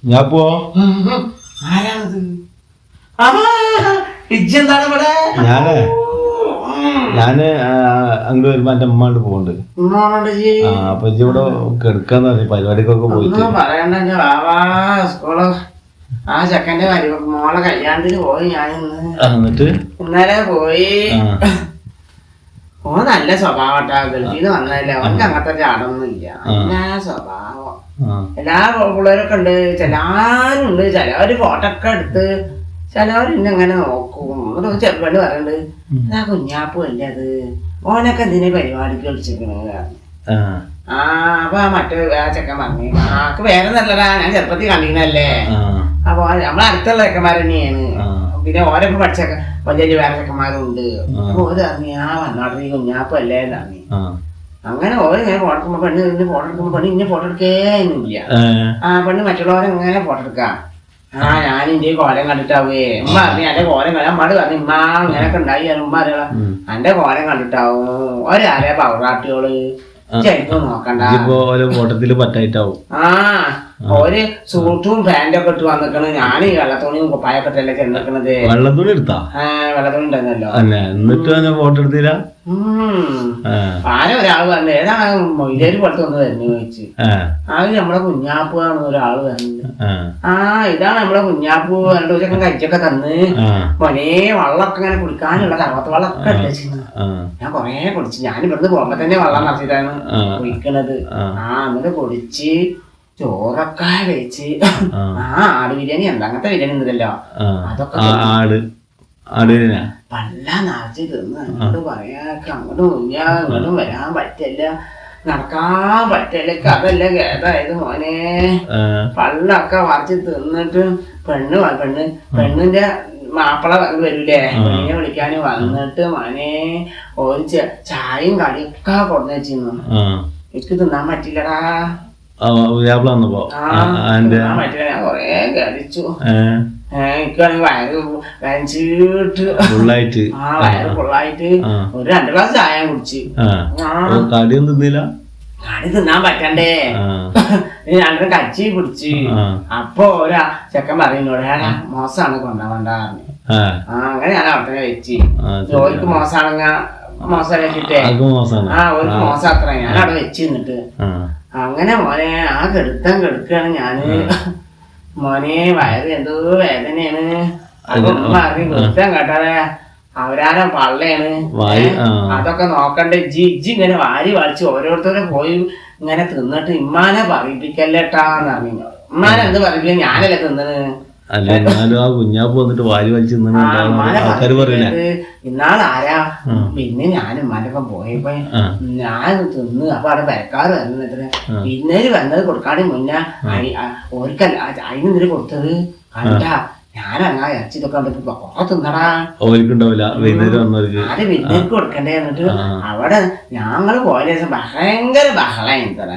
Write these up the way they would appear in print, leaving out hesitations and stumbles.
ഞാൻ പോ ആരാണത്? ഇജ്ജെന്താണ് ഇവിടെ? ഞാന് അങ്ങോട്ട് വരുമ്പോ എന്റെ അമ്മ പോണ്ട്. അപ്പൊ ഇജ്ജ് ഇവിടെ കിടക്കാന്ന് പറഞ്ഞു പരിപാടിക്കൊക്കെ പോയിട്ട്. പറയണ്ട സ്കൂള് ആ ചെക്കന്റെ മോളെ കല്യാണത്തിന് പോയി ഞാൻ എന്നിട്ട് ഇന്നലെ പോയി. ഓ നല്ല സ്വഭാവട്ടാ, ഗൾഫിന്ന് വന്നതല്ലേ, അവർക്ക് അങ്ങനത്തെ ചാടൊന്നുമില്ല. നല്ല സ്വഭാവം. എല്ലാ പിള്ളേരൊക്കെ ഉണ്ട്, എല്ലാരും ഉണ്ട്. ചിലവര് ഫോട്ടോ ഒക്കെ എടുത്ത് ചിലവർ ഇന്നെങ്ങനെ നോക്കും. ചെറുപ്പണ്ട് പറയണ്ട് ആ കുഞ്ഞാപ്പു അല്ലേ അത്, ഓനൊക്കെ എന്തിനാ പരിപാടിക്ക് വിളിച്ചിരിക്കണത്. അപ്പൊ മറ്റേ ചെക്കൻ പറഞ്ഞു ആക്ക് വേറെ നല്ലതാ, ഞാൻ ചെറുപ്പത്തിൽ കണ്ടിരുന്നല്ലേ. അപ്പൊ നമ്മളടുത്തുള്ള ചെക്കന്മാർ തന്നെയാണ്. പിന്നെ ഓരൊക്കെ പഠിച്ച വലിയ വേറെ ചെക്കന്മാരും ഉണ്ട്. അപ്പൊ ഓര് പറഞ്ഞു ആ വന്നോട്ടെ ഈ കുഞ്ഞാപ്പു അല്ലേ പറഞ്ഞു. അങ്ങനെ ഓരോ ഇങ്ങനെ ഫോട്ടോ എടുക്കുമ്പോ പെണ്ണ് ഇന്ന് ഫോട്ടോ എടുക്കുമ്പോ പെണ്ണ് ഇന്നെ ഫോട്ടോ എടുക്കേന്നില്ല. പെണ്ണ് മറ്റുള്ളവരെ ഇങ്ങനെ ഫോട്ടോ എടുക്കാം. ഞാൻ ഇന്റെ കോലം കണ്ടിട്ടാവേ ഉമ്മ പറഞ്ഞു എന്റെ കോലം അമ്മട് പറഞ്ഞു ഉമ്മ ഇങ്ങനെയൊക്കെ ഉണ്ടായി. ഉമ്മ അറിയാ എന്റെ കോലം കണ്ടിട്ടാവും ഒരാളെ പൗറാട്ടിയോള് ചെലപ്പോ നോക്കണ്ട. ഫോട്ടത്തില് പറ്റായിട്ടാവും. ഒരു സൂട്ടും പാന്റും ഒക്കെ ഇട്ട് വന്നിക്കണ്. ഞാൻ ഈ വെള്ളത്തുണിയും കുപ്പായൊക്കെ ഇട്ടല്ലേ ചെന്നിക്കണത്. വെള്ളത്തുണി എടുത്താ? വെള്ളത്തുണി ഉണ്ടെന്നല്ലോ. എന്നിട്ട് ഫോട്ടോ എടുത്തില്ല. ആരെ ഒരാള് പറഞ്ഞു ഏതാണ് മൊയിലേര് പുറത്ത് വന്ന് വരുന്നു ചോദിച്ചു. അത് നമ്മളെ കുഞ്ഞാപ്പു ആണ് ഒരാള് വരുന്നത്. ഇതാണ് നമ്മളെ കുഞ്ഞാപ്പു. 2 ദിവസം കഴിച്ചൊക്കെ തന്ന് മോനെ വെള്ളമൊക്കെ ഇങ്ങനെ കുടിക്കാനുള്ള കറുവത്ത് വെള്ളമൊക്കെ ഇട്ടിരുന്നു. ഞാൻ കൊറേ കുടിച്ചു. ഞാൻ ഇവിടുന്ന് പോകുമ്പോ തന്നെ വെള്ളം നിറച്ചിട്ടാണ് കുടിക്കണത്. എന്നിട്ട് കുടിച്ച് ചോറൊക്കെ വെച്ച് ആട് ബിരിയാണി ഉണ്ട്. അങ്ങനത്തെ ബിരിയാണി ഉണ്ടല്ലോ അതൊക്കെ പല്ല നിറച്ച് തിന്ന്. അങ്ങോട്ട് പറയാനൊക്കെ അങ്ങോട്ടും ഇല്ല ഇങ്ങോട്ടും വരാൻ പറ്റില്ല, നടക്കാൻ പറ്റില്ല. അതല്ല കേതായത് മോനെ. പല്ലൊക്കെ വറച്ച് തിന്നിട്ട് പെണ്ണിന്റെ മാപ്പിള വരൂലേ, പെണ്ണിനെ വിളിക്കാന് വന്നിട്ട് മോനെ ഒരു ചായയും കടിയൊക്കെ കൊടുന്നു വെച്ചിരുന്നു. എനിക്ക് തിന്നാൻ പറ്റില്ലടാ. കൊറേ കഴിച്ചു. എനിക്കാണെങ്കിൽ വയറ് കഴിച്ചിട്ട് വയറ് ഫുള്ളായിട്ട് ഒരു 2 ഗ്ലാസ് ചായ കുടിച്ച്. കടി തിന്നാൻ പറ്റണ്ടേ, 2 കച്ചി കുടിച്ച്. അപ്പൊ ഒരാ ചെക്കൻ പറയുന്നോട് ഏടാ മോശമാണ് കൊണ്ടുപോകണ്ട പറഞ്ഞു. അങ്ങനെ ഞാൻ അവിടെ വെച്ച് ജോലിക്ക് മോശമാണെങ്ക മോശം വെച്ചിട്ടേ ഒരു മോശം അത്ര ഞാൻ അവിടെ വെച്ച് നിന്നിട്ട് അങ്ങനെ മോനെ ആ കെടുക്കാണ് ഞാന്. മോനെ വയറ് എന്തോ വേദനയാണ്. പറഞ്ഞു കെടുത്താൻ കേട്ടാലേ അവരാരെ പള്ളയാണ്. അതൊക്കെ നോക്കണ്ടേ. ഇജ്ജി ഇങ്ങനെ വാരി വലിച്ച് ഓരോരുത്തരും പോയി ഇങ്ങനെ തിന്നിട്ട് ഇമ്മാനെ പറയിപ്പിക്കല്ലേട്ടാന്ന് പറഞ്ഞു. ഇമ്മാനെ എന്ത് പറയിപ്പിക്കാൻ ഞാനല്ലേ തിന്നത്. കുഞ്ഞാപ്പ് വന്നിട്ട് വാരി വലിച്ച് ഇന്നാളാരാ പിന്നെ ഞാൻ ഉമ്മാനൊക്കെ പോയപ്പോ ഞാൻ തിന്ന്. അപ്പൊ അവിടെ പെരക്കാറ് വരുന്നത്ര പിന്നേര് വന്നത് കൊടുക്കാണ്ട് മുന്നേ ഓർക്കല്ല അതിനെന്തിനു കൊടുത്തത് കണ്ടാ. ഞാനങ്ങാ ഇറച്ചി ഇതൊക്കെ കണ്ടിട്ട് കൊറേ തിന്നടാ. അത് വിരുന്നേർക്ക് കൊടുക്കണ്ടേ. എന്നിട്ട് അവിടെ ഞങ്ങള് പോയ ദിവസം ഭയങ്കര ബഹളായിത്ര.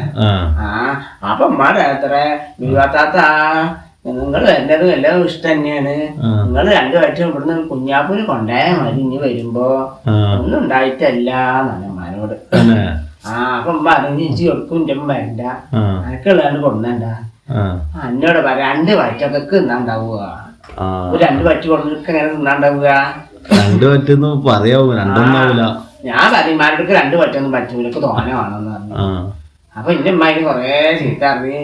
അപ്പൊ ഉമ്മാടെ എത്ര വിവാത്താത്ത നിങ്ങൾ വരുന്നതും എല്ലാം ഇഷ്ടം തന്നെയാണ്. നിങ്ങൾ 2 വട്ടം ഇവിടുന്ന് കുഞ്ഞാപ്പൂര് കൊണ്ടായ മതി ഇനി വരുമ്പോ. ഒന്നും ഉണ്ടായിട്ടല്ല നന്നമാരോട്. അപ്പൊ പറഞ്ഞു ഇച്ചി കൊടുക്കും ഇന്റെ വരണ്ട, അനക്കുള്ളാണ്ട് കൊണ്ടണ്ട. എന്നോട് പറ 2 വറ്റൊക്കെ തിന്നാണ്ടാവുക. 2 വറ്റ് കൊടുത്തിട്ട് എങ്ങനെ തിന്നാണ്ടാവുക? 2 വറ്റൊന്നും പറയാവൂ, രണ്ടൊന്നാവൂല. ഞാൻ പതിമാരുടെ 2 വറ്റൊന്നും പറ്റൂല, തോനെ വേണമെന്ന് പറഞ്ഞു. അപ്പൊ എന്റെ അമ്മായിന് കൊറേ ചീത്ത അറിഞ്ഞ്.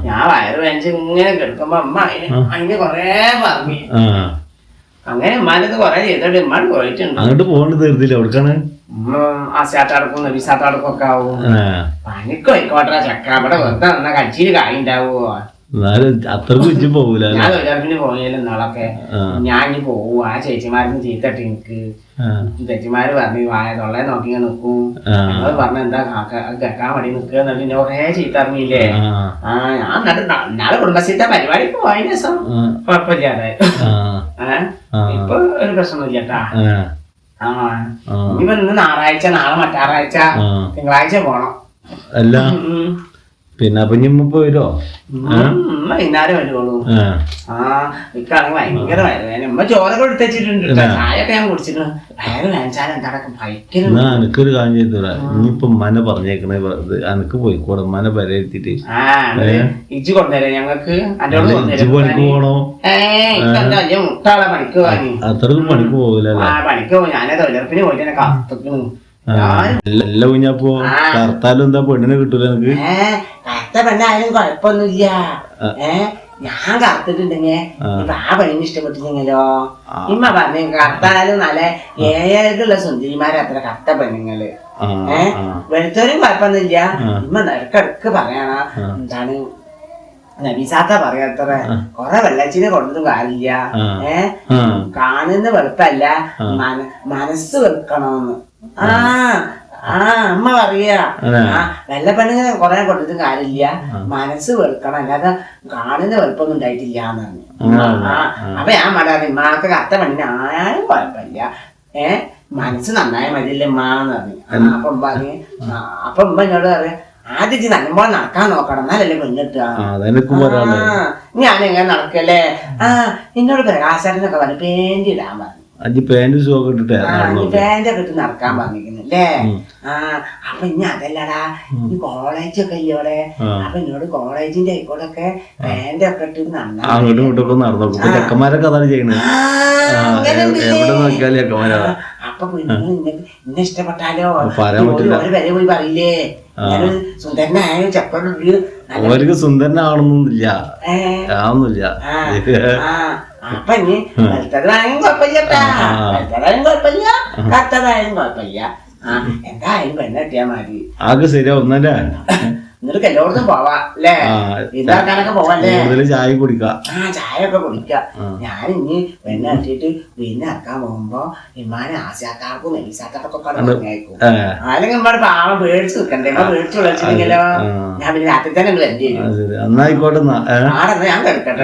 ഞാൻ വയറ് വേഞ്ച് ഇങ്ങനെ കിടക്കുമ്പോ അമ്മ അതിന് കൊറേ പറഞ്ഞു. അങ്ങനെ ഉമ്മാനത് കൊറേ ചെയ്തോണ്ട് ഉമ്മാൻ പോയിട്ടുണ്ട്. അങ്ങോട്ട് പോകേണ്ടി തീർത്തില്ല. എവിടേക്കാണ്? ആശാത്തടക്കും നബിസാത്തടക്കും ഒക്കെ ആവും. പനിക്ക് പോയിക്കോട്ടെ ചക്ക. അവിടെ വെറുതെ നിന്ന കച്ചിയിൽ കായ് ഉണ്ടാവുമോ? അത്രക്ക് വെച്ച് പോകൂല. ഞാൻ തൊഴിലുറപ്പിന് പോയാലും നാളൊക്കെ ഞാൻ ഇനി പോവും. ആ ചേച്ചിമാർക്ക് ചീത്തട്ട് എനിക്ക് ചേച്ചിമാര് പറഞ്ഞു വായ തൊള്ളേ നോക്കി നിൽക്കും. ഞങ്ങൾ പറഞ്ഞ എന്താ കേക്കാൻ മടി നിൽക്കുക എന്നിട്ട് കൊറേ ചീത്ത അറിഞ്ഞില്ലേ. ഞാൻ എന്നിട്ട് നാളെ കുടുംബശ്രീത്തെ പരിപാടിക്ക് പോയ ദിവസം കുഴപ്പമില്ലാതെ. ഇപ്പൊ ഒരു പ്രശ്നമൊന്നുമില്ല കേട്ടാ. ഇനിയിപ്പോ ഇന്ന് ഞായറാഴ്ച, നാളെ മറ്റാറാഴ്ച, തിങ്കളാഴ്ച പോണം. അല്ല പിന്നെ അപ്പൊ ഇനി ഉമ്മ പോരോ? വൈകുന്നേരം വരുവുള്ളൂ. ഇക്കാണെങ്കിൽ ഭയങ്കര വയറുവേദന. ഉമ്മ ചോറൊക്കെ എടുത്തുവെച്ചിട്ടുണ്ട്, ചായയൊക്കെ ഞാൻ കുടിച്ചിട്ടുണ്ട്. വയറ് വേനച്ചാലും എന്താടക്കം ഭയങ്കര. എനിക്കൊരു കാര്യം ചെയ്തോടാ, ഇനിയിപ്പൊ ഉമ്മനെ പറഞ്ഞേക്കണേ എനിക്ക് പോയിക്കോടെ ഉമ്മനെ പെരയിരുത്തിട്ട്. ഇജ്ജ് കൊണ്ടുവരാ ഞങ്ങക്ക്. ഇജ്ജ് പണിക്ക് പോണോ? വലിയ മുട്ടാളെ പണിക്ക് പോകാൻ. അത്രക്കും പണിക്ക് പോകില്ല. പണിക്ക് പോകും. ഞാനേ തൊഴിലുറപ്പിന് പോയിട്ട് എന്നെ കാത്തിക്കണു. എല്ലാം കുഞ്ഞപ്പോ കർത്താലും എന്താ പെണ്ണിനെ കിട്ടൂല എനിക്ക്? കറുത്ത പെണ്ണായാലും കുഴപ്പമൊന്നുമില്ല. ഞാൻ കറുത്തിട്ടുണ്ടെങ്കിൽ ഇപ്പൊ ആ പെണ്ണിന് ഇഷ്ടപ്പെട്ടില്ലെങ്കിലോ? ഇമ്മ പറഞ്ഞു കറുത്തായാലും നല്ല ഏഴുള്ള സുന്ദരിമാരെ അത്ര കറുത്ത പെണ്ണുങ്ങള്. വെളുത്തോരും കുഴപ്പമൊന്നുമില്ല. ഇമ്മ ഇടക്കിടക്ക് പറയണ എന്താണ് നബീസാത്ത പറയാത്ര കൊറേ വെള്ളച്ചിനെ കൊണ്ടതും കാര്യമില്ല. കാണുന്ന വെളുപ്പല്ല, മനസ്സ് വെറുക്കണോന്ന്. അമ്മ പറയാ വെള്ളപ്പെണ്ണുങ്ങൾ കൊറേ കൊണ്ടിട്ടും കാര്യമില്ല, മനസ്സ് വെറുക്കണം, അല്ലാതെ കാണുന്ന വെളുപ്പൊന്നും ഉണ്ടായിട്ടില്ല എന്ന് പറഞ്ഞു. അപ്പൊ ഞാൻ പറയാം ഇമ്മാക്ക് കറുത്ത പെണ്ണിന് ആയാലും കുഴപ്പമില്ല, മനസ്സ് നന്നായ മതിയല്ലേ ഉമ്മാന്ന് പറഞ്ഞു. അപ്പൊ ഉമ്മ പറഞ്ഞു, അപ്പൊ ഉമ്മ എന്നോട് പറയാ ആദ്യം നല്ലുമ്പോൾ നടക്കാൻ നോക്കണം, എന്നാലല്ലേ പെണ്ണിട്ടുക. ഞാൻ എങ്ങനെ നടക്കല്ലേ? എന്നോട് പ്രകാശനൊക്കെ പറഞ്ഞു പേന്റ് ഇടാൻ പറഞ്ഞു. പാന്റ് ഇട്ടിട്ട് പാന്റൊക്കെ ഇട്ട് നടക്കാൻ പറഞ്ഞിരിക്കുന്നല്ലേ. അപ്പൊ ഇനി അതല്ലടാ, ഈ കോളേജൊക്കെ ഇല്ലോടെ. അപ്പൊ എന്നോട് കോളേജിന്റെ ആയിക്കോടൊക്കെ പാന്റൊക്കെ ഇട്ട് അങ്ങോട്ടും ഇങ്ങോട്ടൊക്കെ നടന്നു. ചെക്കന്മാരൊക്കെ അതാണ് ചെയ്യണത്. എവിടെ നോക്കിയാലും ചെക്കന്മാരാ. അപ്പൊ ഇന്നെ ഇഷ്ടപ്പെട്ടാലോ ഒരു വരെ പോയി പറയില്ലേ സുന്ദരനായാലും ചെക്കനുണ്ട്. അവർക്ക് സുന്ദരനാവണമെന്നില്ല, ആവുന്നില്ല. അപ്പൊ ഇനി വെളുത്തതായാലും കുഴപ്പമില്ലട്ടാ, വെളുത്തതായാലും കുഴപ്പമില്ല, കറുത്തതായാലും കുഴപ്പമില്ല. എന്തായാലും പെണ്ണെട്ടിയാ മതി. ആകെ ശരിയാവുന്നല്ലേ? എന്നിട്ട് എല്ലായിടത്തും പോവാ അല്ലേ? ഇതാക്കാനൊക്കെ പോവല്ലേ? ചായ കുടിക്കാം. ചായ ഒക്കെ കുടിക്കാം. ഞാൻ ഇനി പെണ്ണ് കെട്ടിയിട്ട് പിന്നെ ഇറക്കാൻ പോകുമ്പോ ഇമ്മാനെ ആശാക്കാർക്കും നെല്ലിസാക്കാർക്കും പറഞ്ഞേക്കും. അല്ലെങ്കിൽ ഇമ്മാടെ പാവം പേടിച്ച് നിൽക്കണ്ടേ? പേടിച്ച് വിളിച്ചില്ലെങ്കിലോ ഞാൻ പിന്നെ രാത്രി തന്നെ വരേണ്ടി വരും. എന്നായിക്കോട്ടെ, ഞാൻ കിടക്കട്ടെ.